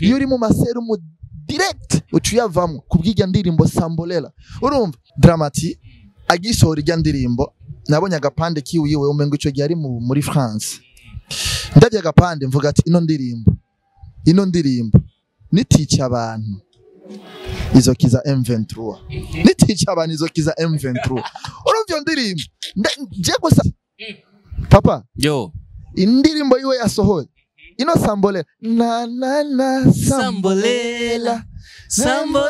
iyo uri mu maserumu direct ucuyavamo kubwirya ndirimbo Sambolela urumva Dramati agisohora irya ndirimbo nabonye agapande kiwiwe umengo ico gihe ari muri France ndavye agapande mvuga ati ino ndirimbo niticha abantu izokiza M23 niticha abantu izokiza M23 urumva iyo ndirimbo je gusa papa yo indirimbo yiwe yasohoye ino Sambolela na Sambolela sambo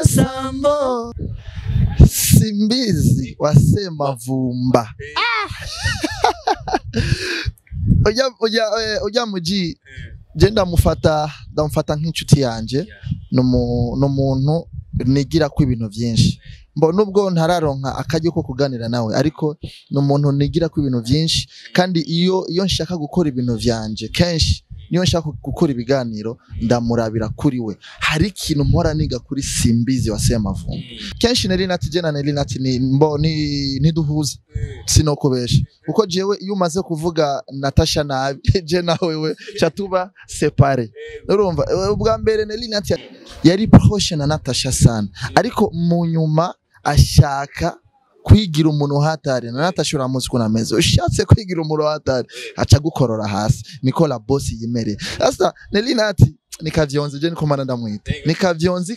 Simbizi wasema vumba oya muji je ndamufata nk'inshuti yanje no muntu nigira ku ibintu byinshi nubwo ntararonka akajyo ko kuganira nawe ariko no muntu nigira ku ibintu byinshi kandi iyo nshaka gukora ibintu vyanje kenshi niyo nshaka gukora ibiganiro ndamurabira kuri we hari ikintu mpora niga kuri Simbizi wasema vumba kenshi nari natijena nari nati ni duhuze sinokobesha uko jewe iyo umaze kuvuga Natasha nabi je nawe chatuba separe urumva ubwa mbere nari nati yari proche na Natasha sana ariko mu nyuma ashaka kwigira umuntu hatari na Natasha uramuzi kuna meze ushatse kwigira umuntu hatari acha gukorora hasi niko la boss yimere sasa Nelina ati nikavyonze je niko mana ndamwita nikavyonzi.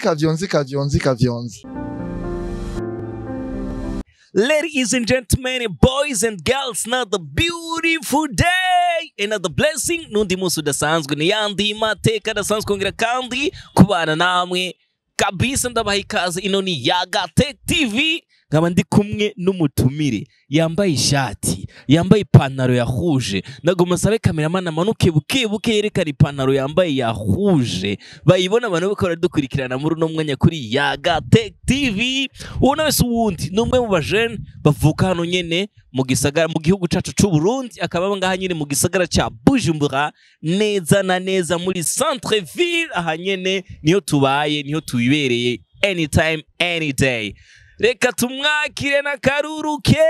Ladies and gentlemen, boys and girls, another beautiful day, another blessing. Nundi musu dasanzwe ni yandi mateka dasanzwe ngira kandi kubana namwe kabisa ndabaha ikaze ino ni Yaga Tech TV. Nkaba ndi kumwe n'umutumire yambaye ishati yambaye ipantaro ya rouge nagoma sabe cameraman amanuke buke yerekana ipantaro yambaye ya rouge bayibona abantu bakora dukurikirana muri no mwanya kuri Yaga Tech TV ubona wese uwundi numwe mu bajene bavuka hano nyene mu gisagara mu gihugu cacu c'u Burundi akaba ngaha nyene mu gisagara ca Bujumbura neza na neza muri centre ville aha nyene niyo tubaye niyo tuyibereye anytime any day. Reka tumwakire na karuru keshi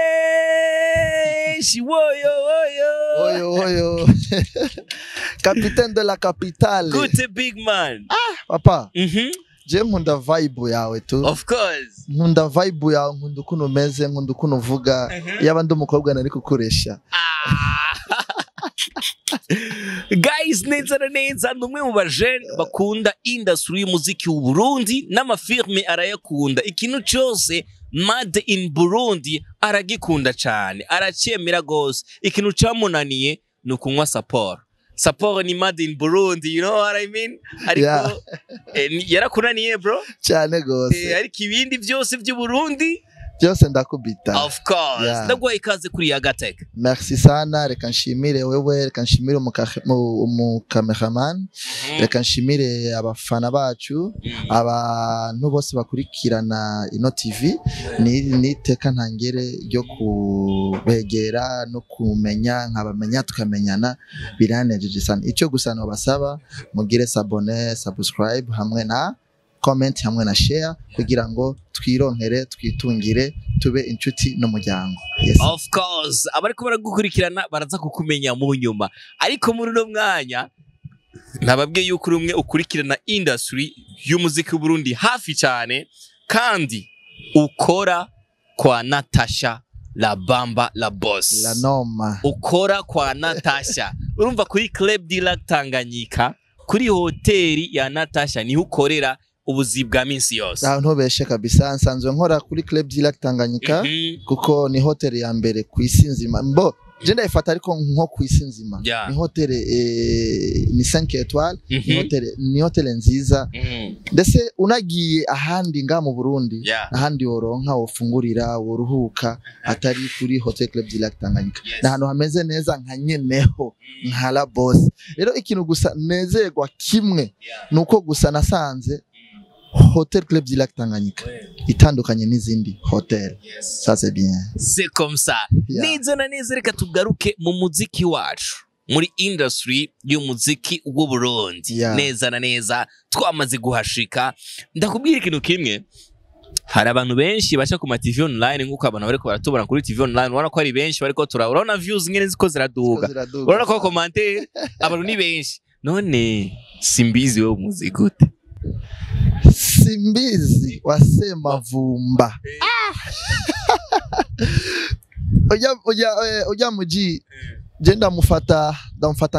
woyo Capitaine de la capitale. Good big man. Papa. Je nkunda vibe yawe tu. Of course. Nkunda vibe yawe nkunda ukuntu meze nkunda ukuntu uvuga yaba ndi umukobwa nari kukoresha. Guys, neza numwe mu bajene bakunda industry y'umuziki w'u Burundi n'amafirme arayakunda ikintu cyose made in Burundi aragikunda cyane aracemera gose ikintu cyamunaniye no kunywa support ni made in Burundi, you know what I mean ariko yarakunaniye bro cyane gose ariko ibindi byose by'u Burundi byose ndakubita. Of course. Ndagwa ikaze kuri Yaga Tech. Merci sana, reka nshimire wewe, reka nshimire umukameraman, reka nshimire abafana bacu, abantu bose bakurikirana ino TV, niteka ntangere ryo kubegera no kumenya nkabamenya tukamenyana biranejeje sana. Icyo gusa no basaba mugire s'abonner, subscribe hamwe na comment hamwe na share kugira ngo twironkere twitungire tube inshuti n'umuryango. Yes. Of course abariko baragukurikirana baraza kukumenya mu nyuma ariko muri no mwanya nababwiye yuko rumwe ukurikirana industry y'umuziki w'u Burundi hafi cyane kandi ukora kwa Natasha la Bamba la Boss la Noma ukora kwa Natasha urumva kuri Club de la Tanganyika kuri hoteli ya Natasha ni ukorera ubuzi bwa minsi yose. Ntobeshe kabisa nsanzwe nkora kuri Club de la Tanganyika kuko ni hotel ya mbere ku isi nzima. Mbo je ndayifata ariko nko ku isi nzima. Ni hotel ni 5 étoiles, ni hotel nziza. Ndetse unagiye ahandi nga mu Burundi ahandi woronka wofungurira woruhuka atari kuri Hotel Club de la Tanganyika. Na hano hameze neza nka nyeneho nka la Boss. Rero ikintu gusa nezerwa kimwe nuko gusa nasanze Hotel Club de la Tanganyika itandukanye n'izindi hotel. Ça c'est bien. C'est comme ça. Neza na neza reka tugaruke mu muziki wacu muri industry y'umuziki w'u Burundi. Neza na neza twamaze guhashika. Ndakubwira ikintu kimwe. Hari abantu benshi bacha ku TV online nguko abantu bariko baratubona kuri TV online ubona ko ari benshi bariko turabona views ngene ziko ziraduga. Urabona ko commentaire abantu ni benshi. None Simbizi wewe umuzi gute? Simbizi wa Semavumba. Oya muji je ndamufata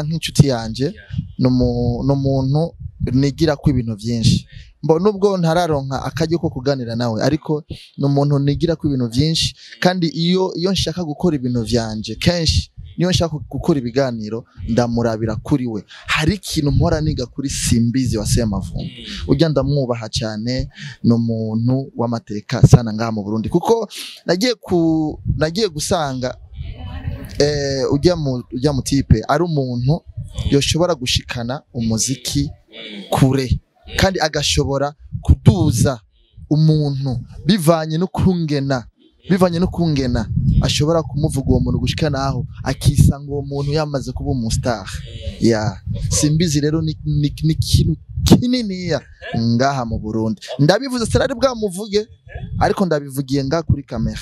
nk'inshuti yanje n'umuntu nigira ku ibintu byinshi. Nubwo ntararonka akajyo ko kuganira nawe ariko n'umuntu nigira ku ibintu byinshi kandi iyo nshaka gukora ibintu vyanje kenshi niyo nshaka gukora ibiganiro ndamurabira kuri we. Hari ikintu mpora niga kuri Simbizi wa Semavumba. Ujya ndamwubaha cyane n'umuntu w'amateka sana ngaha mu Burundi kuko nagiye gusanga ujya mu tipe ari umuntu yoshobora gushikana umuziki kure kandi agashobora kuduza umuntu bivanye no kungena ashobora kumuvuga uwo muntu gushikana aho akisanga uwo muntu yamaze kuba umustar. Simbizi rero ni kintu kininiya ngaha mu Burundi. Ndabivuze serari bwamuvuge ariko ndabivugiye nga kuri kamera.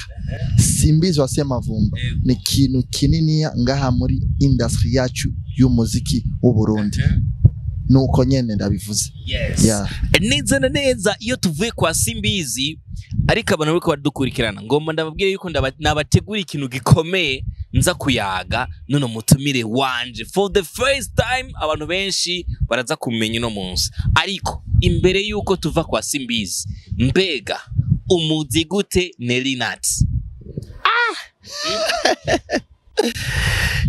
Simbizi wa Semavumba ni kintu kininiya ngaha muri industry yacu y'umuziki w'u Burundi. Nuko nyene ndabivuze. Neza na neza iyo tuvuye kwa Simbizi ariko abantu bariko badukurikirana ngomba ndababwire yuko nabategura ikintu gikomeye nza kuyaga none mutumire wanje for the first time. Abantu benshi baraza kumenya no munsi ariko imbere yuko tuva kwa Simbizi mbega umuzi gute Nelinat?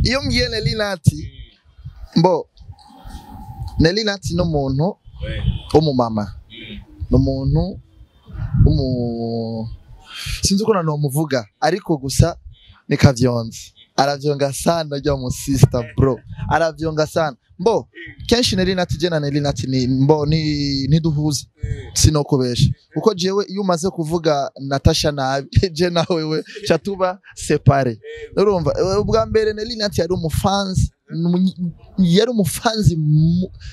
Iyo mbwiye Nelinat Nelinat n'umuntu umumama n'umuntu sinzi uko nanomuvuga ariko gusa ni Kavyonzi. Aravyonga sana ryo mu sister bro, aravyonga sana kenshi Nelinat je na Nelinat ni duhuza sinokubesha kuko jewe iyo umaze kuvuga Natasha nabi je na wewe chatuba separe. Urumva ubwa mbere Nelinat yari umufanzi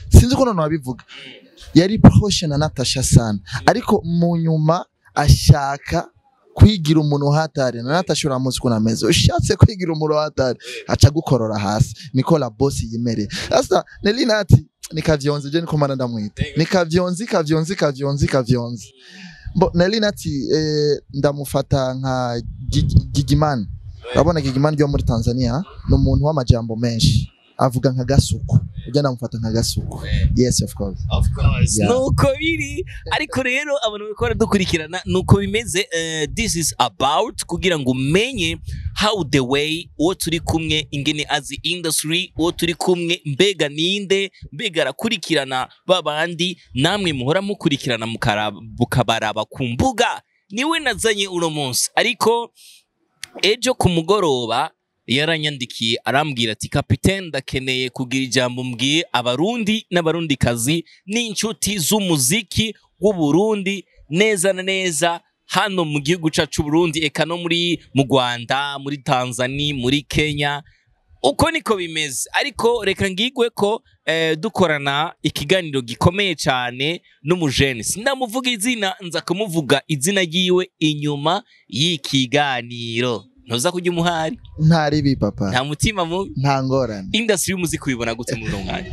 sinzi uko none wabivuga yari proche na Natasha sana ariko mu nyuma ashaka kwigira umuntu hatari na Natasha uramuzi ko nameze ushatse kwigira umuntu hatari aca gukorora hasi niko la boss yimere. Sasa Nelinat ni Kavyonzi je niko mana ndamwita ni Kavyonzi. Nelinat ndamufata nka Gigiman. Urabona Gigiman ryo muri Tanzania n'umuntu w'amajambo menshi avuga nka gasuku. Ujya ndamufata nka gasuku. Yes of course. Nuko biri ariko rero abantu bakora dukurikirana nuko bimeze. This is about kugira ngo umenye how the way uwo turi kumwe ingene as industry uwo turi kumwe mbega ninde mbega arakurikirana babandi namwe muhora mukurikirana mukabaraba ku mbuga niwe nazanye uno munsi. Ariko ejo ku mugoroba yaranyandikiye arambwira ati Kapiteni ndakeneye kugira ijambo mbwiye abarundi n'abarundikazi n'inshuti z'umuziki w'u Burundi neza na neza hano mu gihugu cyacu Burundi eka no mu Rwanda muri Tanzania muri Kenya. Uko niko bimeze ariko reka ngigwe ko dukorana ikiganiro gikomeye cyane n'umujene sindamuvuga izina nza kumuvuga izina giwe inyuma y'ikiganiro. Ntuza kujya umuhari ntari bi papa nta mutima mubi nta ngorane. Industry y'umuziki ubibona gute muri uno mwanya?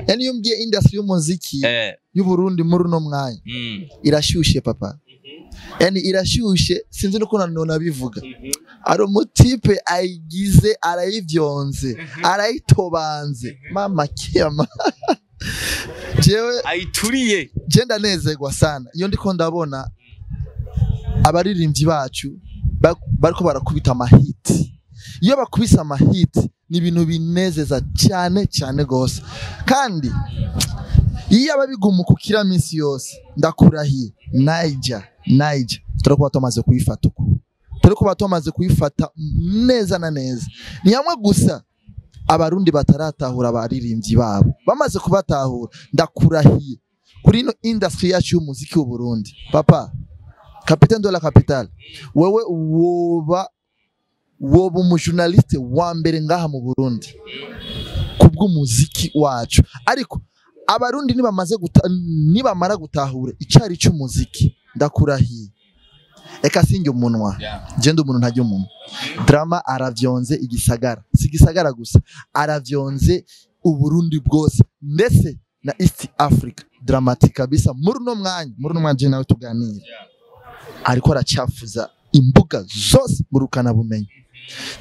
Yani iyo mbwiye industry y'umuziki y'u Burundi muri uno mwanya irashyushye papa. Yani irashyushye sinzi nuko none bivuga. Ari umutipe ayigize arayivyonze arayitobanze mama kiyama jewe ayituriye je ndanezerwa sana iyo ndiko ndabona abaririmbyi bacu bariko barakubita amahiti. Iyo bakubisa amahiti ni ibintu binezeza cyane gose kandi iyo ababiguma kukira minsi yose ndakurahiye Niger turako batomaze kuyifata uko turako batomaze kuyifata neza na neza. Ni hamwe gusa abarundi bataratahura abaririmbyi babo bamaze kubatahura ndakurahiye kuri ino industry yacu y'umuziki w'u Burundi papa. Capitaine de la capitale wewe woba umujournaliste wa mbere ngaha mu Burundi kubw'umuziki wacu. Ariko abarundi nibamara gutahura icari cy'umuziki ndakurahiye eka sinjye umunwa genda umuntu ntajya umuntu. Drama aravyonze igisagara si igisagara gusa aravyonze Uburundi bwose ndetse na East Africa dramatic kabisa muri no mwanya nawe tuganira ariko aracafuza imbuga zose murukana bumenyi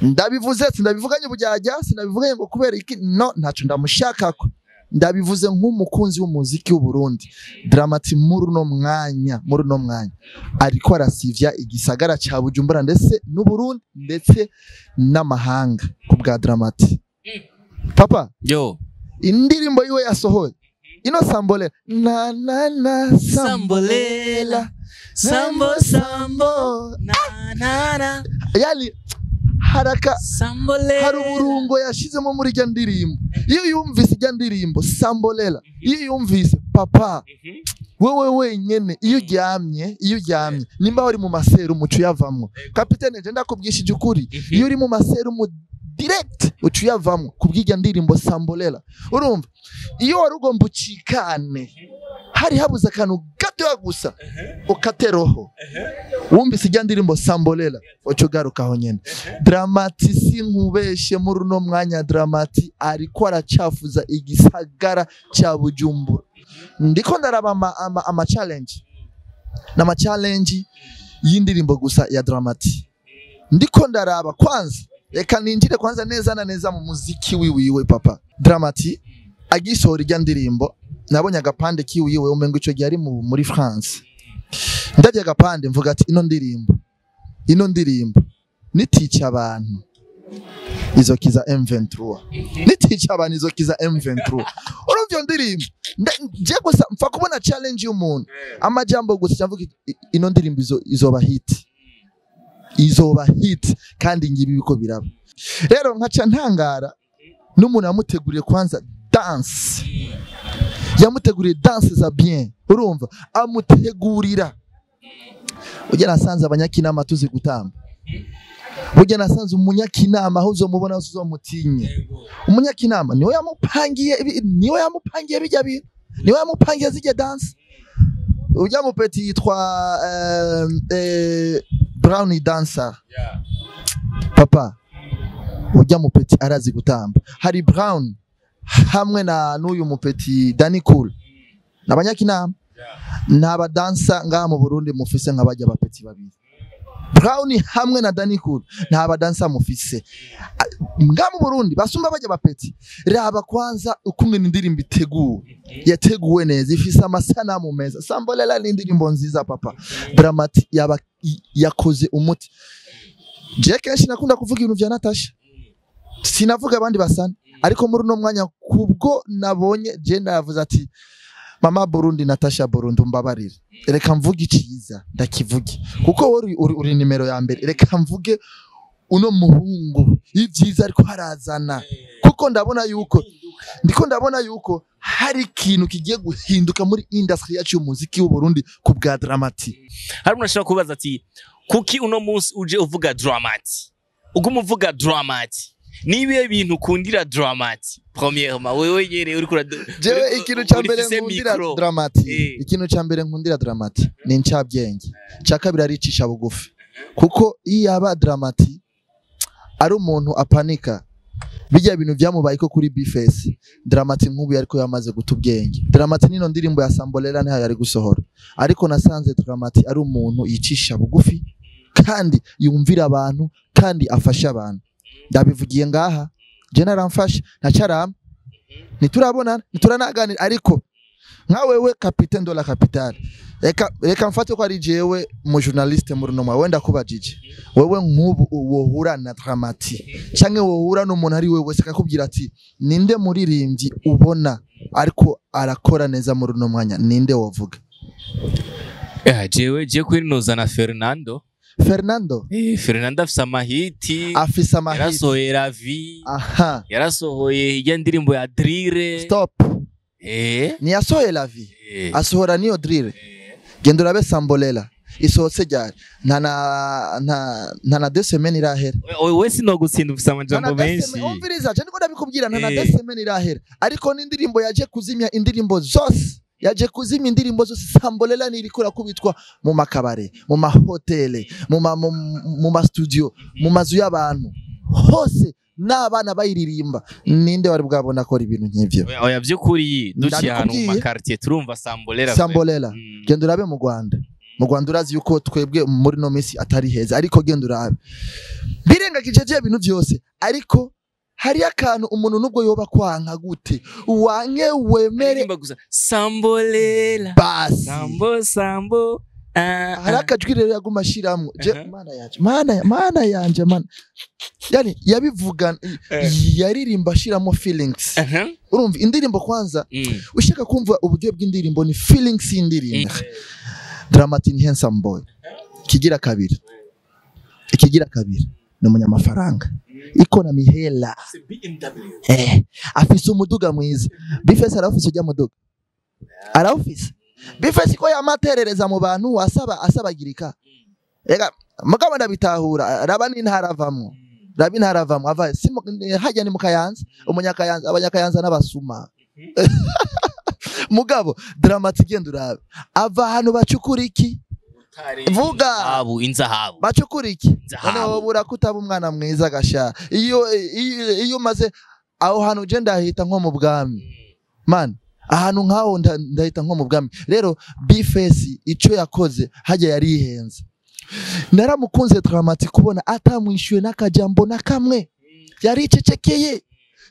ndabivuze sindabivuganye bujyajya sinabivuganye ngo kubera iki no ntaco ndamushakako ndabivuze nk'umukunzi w'umuziki w'u Burundi Dramati muri no mwanya ariko arasivya igisagara ca Bujumbura ndetse n'u Burundi ndetse n'amahanga kubwa Dramati papa yo indirimbo yiwe yasohoye ino Sambolela na Sambolela sambo na yani haraka Sambolela hari uburungo yashizemo muri rya ndirimbo iyo yumvise rya ndirimbo Sambolela iyo yumvise papa wewe wenyene iyo uryamye nimba wari mu maseru mucu yavamwe kapitene je ndakubwishije ukuri iyo uri mu maseru mu direct ucu yavamwe kubwirya ndirimbo Sambolela urumva iyo wari ugomba ucikane hari habuze akantu gato gusa ukateroho wumvise ijya ndirimbo Sambolela ucugarukaho nyene Dramati sinkubeshe muri no mwanya Dramati ariko aracafuza igisagara cya Bujumbura ndiko ndaraba ama challenge y'indirimbo gusa ya Dramati ndiko ndaraba kwanza reka ninjire kwanza neza na neza mu muziki wiwe papa Dramati agisohora ijya ndirimbo nabonye agapande kiwiwe umengo ico gihe ari muri France ndabye agapande mvuga ati ino ndirimbo niticha abantu izokiza M23 niticha abantu izokiza M23 urumva ndirimbo je gusa mfa kubona challenge y'umuntu amajambo gusa cyamvuga ino ndirimbo izoba hit kandi ngibi biko biraba rero nkaca ntangara n'umuntu yamuteguriye kwanza dance yamuteguriye dance za bien urumva amutegurira ujya nasanze abanyakinama tuzi gutamba ujya nasanze umunyakinama aho uzomubona uzomutinye umunyakinama niwe yamupangiye bijya bintu niwe yamupangiye zige dance ujya mu petit yitwa Brownie dancer papa ujya mu petit arazi gutamba hari Brown hamwe na n'uyu mupeti Danny Cool nabanyakinama naba dansa ngaha mu Burundi mufise nk'abajya bapeti babiri Brown hamwe na Danny Cool naba dansa mufise ngaha mu Burundi basumba bajya bapeti raba kwanza ukumwe n'indirimbo yateguwe neza ifise amasanamu meza Sambolela n'indirimbo nziza papa Dramati yakoze umuti je kenshi nakunda kuvuga ibintu vya Natasha sinavuga abandi basana ariko muri no mwanya kubwo nabonye je ndavuze ati mama Burundi Natasha Burundi mbabarira reka mvuge iciza ndakivuge kuko uri nimero ya mbere reka mvuge uno muhungu ivyiza ariko harazana kuko ndabona yuko hari ikintu kigiye guhinduka muri industry yacu y'umuziki w'u Burundi ku bwa Dramati hari unashaka kubaza ati kuki uno munsi uje uvuga Dramati ugumuvuga Dramati nibiye bintu kundira Dramati premièrement wewe nyere uri kura jewe ikintu cyambere nkundira Dramati ikintu cyambere nkundira Dramati ni ncyabyenge cyakabira aricisha bugufi kuko iyo aba Dramati ari umuntu apanika bijya bintu byamubaye ko kuri Bface Dramati nkubu ariko yamaze gutubwenge Dramati nino ndirimbo ya Sambolela ntayo yari gusohora ariko nasanze Dramati ari umuntu yicisha bugufi kandi yumvira abantu kandi afasha abantu ndabivugiye ngaha je naramfasha ntacarama nituranaganira ariko nka wewe capitaine de la capitale reka mfate ko ari jewe mu journaliste muri no wenda kubajije wewe nkubu wohura na Dramati canke wohura n'umuntu ari wewe sekakubwira ati ninde muririmbyi ubona ariko arakora neza muri no mwanya ninde wovuga je kwinoza na Fernando afisa mahiti yarasohoye La Vie yarasohoye ijya ndirimbo ya Drire stop ni yasohoye La Vie asohora niyo Drire gendo urabe Sambolela isohotse ryari nta na 2 semaines irahera wewe sino gutsinda ufisa amajambo menshi umviriza je ndiko ndabikubwira nta na 2 semaines irahera ariko n'indirimbo yaje kuzimya indirimbo zose Sambolela nirikora kubitwa mu makabare mu mahotele mu ma studio mu mazu y'abantu hose n'abana bayiririmba ninde wari bwabona akora ibintu nk'ivyo oya byukuri duciye ahantu mu quartier turumva Sambolela genda urabe mu Rwanda urazi yuko twebwe muri no minsi atari heza ariko genda urabe birengagije je ibintu byose ariko hari akantu umuntu nubwo yoba kwanka gute wanke wemere Sambolela basi Sambo hari akajwi rero yaguma ashiramwo mana yanje yani yabivuga yaririmba ashiramo feelings urumva indirimbo kwanza ushaka kumva uburyo bw'indirimbo ni feelings y'indirimbo Dramatic handsome boy kigira kabiri ni umunyamafaranga iko mihela afise umuduga mwiza Bifesi arafise ujya muduga arafise Bifesi ko yamaterereza mu bantu asabagirika ega mugabo ndabitahura raba n'intaravamwo ava hajya ni mukayanza umunyakayanza abanyakayanza n'abasuma mugabo Dramatic genda urabe ava hano bacukura iki vuga inzahabu bacukura iki none burakutaba umwana mwiza gasha iyo maze aho hano je ndahita nko mu bwami man ahantu nkaho ndahita nko mu bwami rero Bifesi ico yakoze hajya yarihenze naramukunze Dramatic kubona atamwishyuye n'akajambo na kamwe yari icecekeye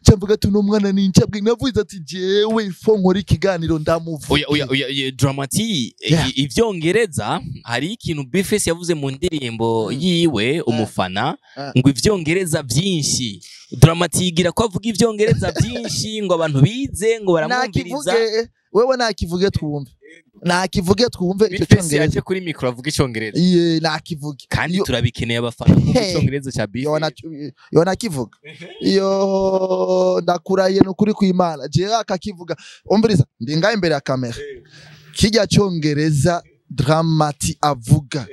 cyamvuga ati no mwana nincabwe navuze ati jewe fo nkora ikiganiro ndamuvuga oya Dramatic ivyongereza hari ikintu Bifesi yavuze mu ndirimbo yiwe umufana ngo ivyongereza byinshi Dramatic igira ko avuga ivyongereza byinshi ngo abantu bize ngo baramwumviriza wewe nakivuge twumve icyo cyongereza yaje kuri micro avuga icyongereza nakivuge kandi turabikeneye abafana mu cyongereza cya Bifesi yo nakivuga yo ndakuraye n'ukuri kw'Imana je akakivuga umviriza ndinga imbere ya kamera kijya cyongereza Dramatic avuga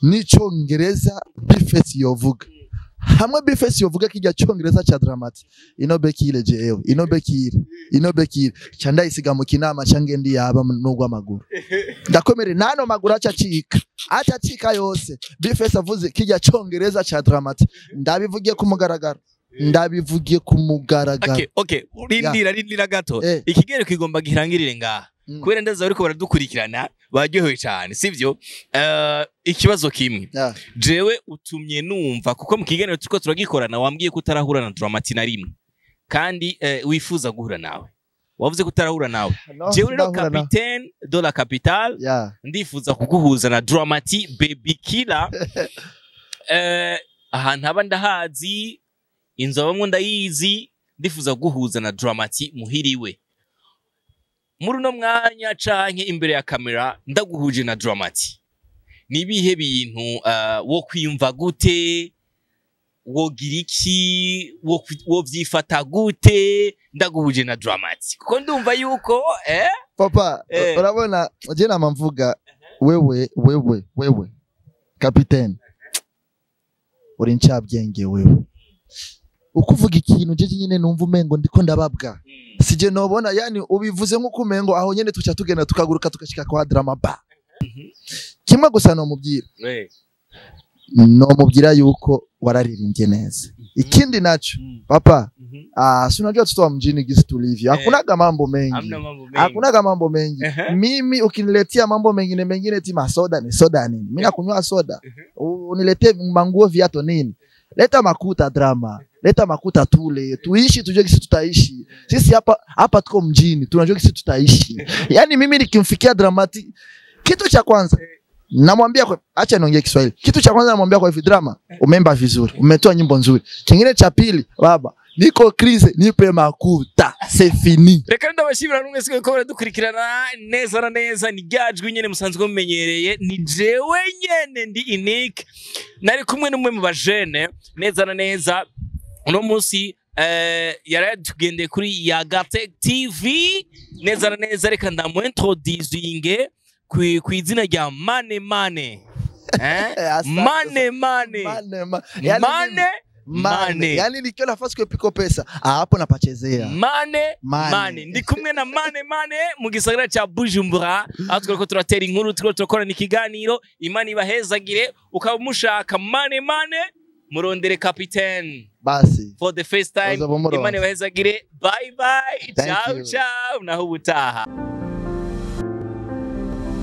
n'icyongereza Bifesi yovuga hamwe Bifesi yovuga kijya cyongereza cha Dramatic inobekire jewe inobekire cyanda isiga mu kinama cyangendi yaba nugwa maguru ndakomere nano maguru acacika yose Bifesi avuze kijya cyongereza cha Dramatic ndabivugiye ku mugaragaro okay rindira gato ikigero kigomba gihirangirire ngaha kubera ndaza ariko baradukurikirana baryohewe cyane sivyo ikibazo kimwe jewe utumye numva kuko mu kiganiro turiko turagikorana wambwiye ko utarahura na Dramatic na rimwe kandi wifuza guhura nawe wavuze ko utarahura nawe jewe rero Capitaine de la Capitale ndifuza kuguhuza na Dramatic Baby Killer ahantu haba ndahazi inzoba ndayizi ndifuza guhuza na Dramatic muhiriwe muri no mwanya canke imbere ya kamera ndaguhuje na Dramatic nibihe bintu wo kwiyumva gute wogira iki wo vyifata gute ndaguhuje na Dramatic kuko ndumva yuko papa urabona je namamvuga wewe Capitaine uri ncyabyenge wewe ukuvuga ikintu je nyine numva umengo ndiko ndababwa sije nobona yani ubivuze nkuko umengo aho nyene tuca tugenda tukaguruka tukashika kwa drama ba kimwe gusa no mubwira yuko wararirimbye neza ikindi nacho papa si unajua tutoa mjini gisi tulivyo hakunaga mambo mengi mimi ukiniletea mambo mengine ti masoda ni soda nini mimi nakunywa soda uniletee manguo viato nini leta makuta drama leta makuta tule tuishi tujue kisi tutaishi sisi hapa tuko mjini tunajua kisi tutaishi yani mimi nikimfikia Dramatic kitu cha kwanza namwambia kwa acha niongee Kiswahili kitu cha kwanza namwambia kwa hivi Drama umeimba vizuri umetoa nyimbo nzuri kingine cha pili baba niko crise nipe makuta c'est fini reka ndabashimira numwe siko ko baradukurikirana neza na neza ni gajwe nyene musanzwe mumenyereye ni jewe nyene ndi unique nari kumwe n'umwe mu bajene neza na neza uno munsi yaratugendeye kuri Yagate TV neza na neza reka ndamuintroducinge ku izina rya Mane Mane yani nikiwa nafasi kupika pesa hapo napachezea Mane ndi kumwe na Mane mu gisagara cha Bujumbura aho twako turatera inkuru twako turakora n'ikiganiro Imana ibahezagire ukaba mushaka Mane murondere Capitaine basi for the first time Uzaba umurongo. Imana ibahezagire bye bye Thank ciao you. ciao naho ubutaha